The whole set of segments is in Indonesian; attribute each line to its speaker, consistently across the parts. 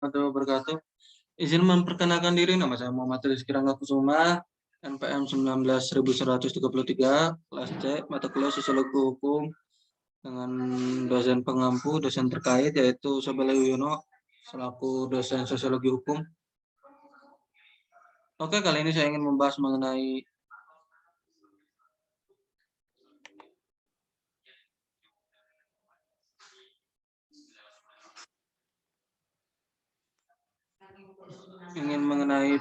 Speaker 1: warahmatullahi wabarakatuh. Izin memperkenalkan diri, nama saya Muhammad Rizky Rangga Kusuma, NPM 19.133, kelas C, mata kuliah Sosiologi Hukum, dengan dosen pengampu, dosen terkait, yaitu Sobele Wiono, selaku dosen Sosiologi Hukum. Oke, kali ini saya ingin membahas mengenai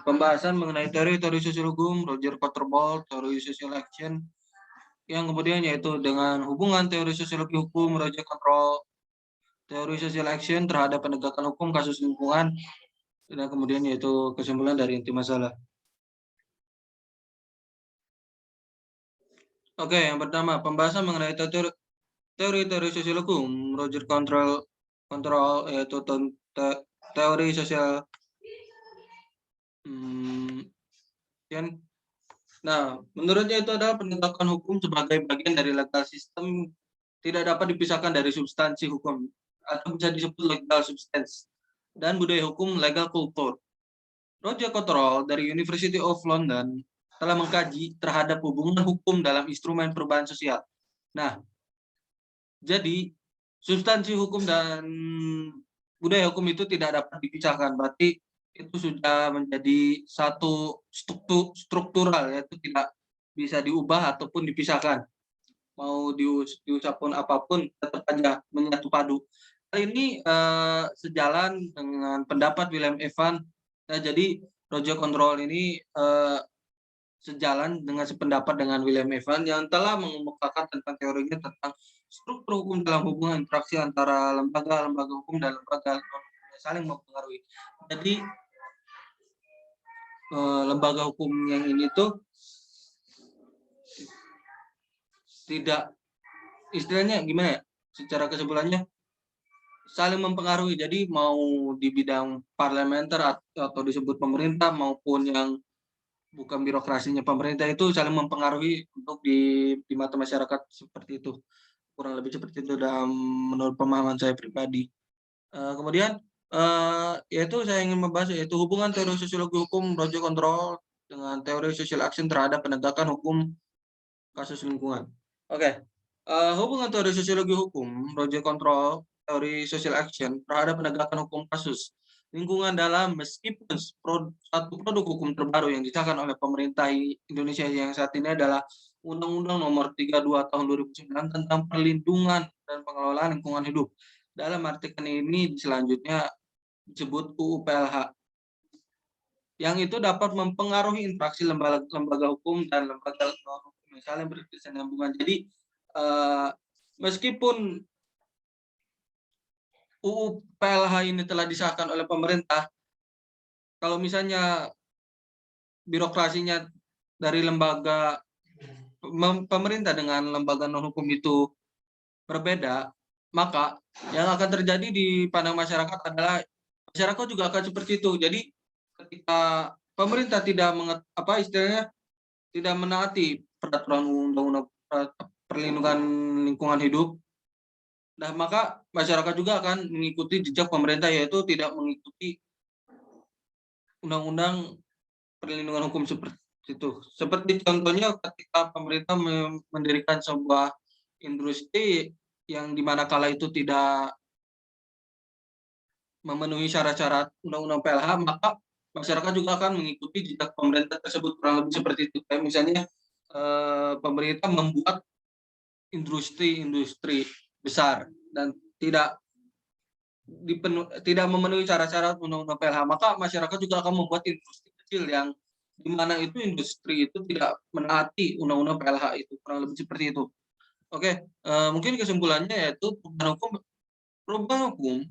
Speaker 1: pembahasan mengenai teori-teori sosiologi hukum, Roger Catterall, teori social action, yang kemudian yaitu dengan hubungan teori sosiologi hukum, Roger Catterall, teori social action terhadap penegakan hukum kasus lingkungan, dan kemudian yaitu kesimpulan dari inti masalah. Oke, yang pertama, pembahasan mengenai teori sosiologi hukum, Roger Catterall, yaitu teori sosial. Nah, menurutnya itu adalah penegakan hukum sebagai bagian dari legal system tidak dapat dipisahkan dari substansi hukum, atau bisa disebut legal substance, dan budaya hukum legal culture. Roger Cottrell dari University of London telah mengkaji terhadap hubungan hukum dalam instrumen perubahan sosial. Nah, jadi substansi hukum dan budaya hukum itu tidak dapat dipisahkan, berarti itu sudah menjadi satu struktural, yaitu tidak bisa diubah ataupun dipisahkan. Mau diucap pun apapun tetap saja menyatu padu. Hal ini sejalan dengan pendapat William Evans. Nah, jadi Roger Control ini sejalan dengan sependapat dengan William Evans yang telah mengemukakan tentang teorinya tentang struktur hukum dalam hubungan interaksi antara lembaga-lembaga hukum dan lembaga saling mempengaruhi. Jadi lembaga hukum yang ini tuh tidak, istilahnya gimana ya, secara kesimpulannya saling mempengaruhi. Jadi mau di bidang parlementer atau disebut pemerintah maupun yang bukan birokrasinya pemerintah, itu saling mempengaruhi untuk di mata masyarakat, seperti itu. Kurang lebih seperti itu dalam menurut pemahaman saya pribadi. Kemudian yaitu saya ingin membahas yaitu hubungan teori sosiologi hukum Roger Control dengan teori social action terhadap penegakan hukum kasus lingkungan. Oke. Hubungan teori sosiologi hukum Roger Control, teori social action terhadap penegakan hukum kasus lingkungan dalam, meskipun satu produk hukum terbaru yang disahkan oleh pemerintah Indonesia yang saat ini adalah Undang-Undang Nomor 32 Tahun 2009 tentang perlindungan dan pengelolaan lingkungan hidup. Dalam artikel ini selanjutnya disebut UU PLH, yang itu dapat mempengaruhi interaksi lembaga hukum dan lembaga non hukum yang saling berkesinambungan. Jadi meskipun UU PLH ini telah disahkan oleh pemerintah, kalau misalnya birokrasinya dari lembaga pemerintah dengan lembaga non hukum itu berbeda, maka yang akan terjadi di pandang masyarakat adalah masyarakat juga akan seperti itu. Jadi ketika pemerintah tidak istilahnya tidak menaati peraturan undang-undang perlindungan lingkungan hidup, nah maka masyarakat juga akan mengikuti jejak pemerintah, yaitu tidak mengikuti undang-undang perlindungan hukum seperti itu. Seperti contohnya ketika pemerintah mendirikan sebuah industri yang dimana kala itu tidak memenuhi syarat-syarat undang-undang PLH, maka masyarakat juga akan mengikuti jejak pemerintah tersebut, kurang lebih seperti itu. Kayak misalnya pemerintah membuat industri besar dan tidak memenuhi syarat-syarat undang-undang PLH, maka masyarakat juga akan membuat industri kecil yang di mana itu industri itu tidak menaati undang-undang PLH itu, kurang lebih seperti itu. Oke, mungkin kesimpulannya yaitu perubahan hukum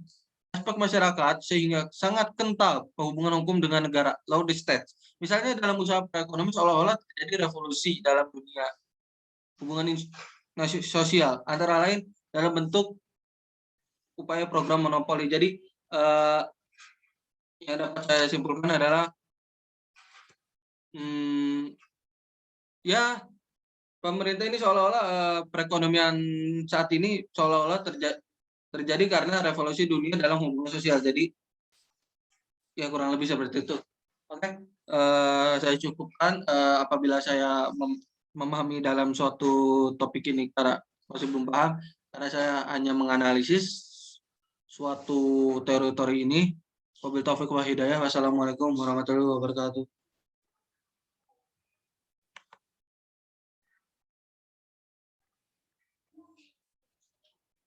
Speaker 1: aspek masyarakat sehingga sangat kental hubungan hukum dengan negara, law the state. Misalnya dalam usaha perekonomian seolah-olah terjadi revolusi dalam dunia hubungan sosial, antara lain dalam bentuk upaya program monopoli. Jadi yang dapat saya simpulkan adalah ya pemerintah ini seolah-olah perekonomian saat ini seolah-olah terjadi karena revolusi dunia dalam hubungan sosial. Jadi Ya kurang lebih seperti itu. Oke, saya cukupkan apabila saya memahami dalam suatu topik ini karena masih belum paham, karena saya hanya menganalisis suatu teori-teori ini. Wabillahi taufiq wal hidayah. Wassalamualaikum warahmatullahi wabarakatuh.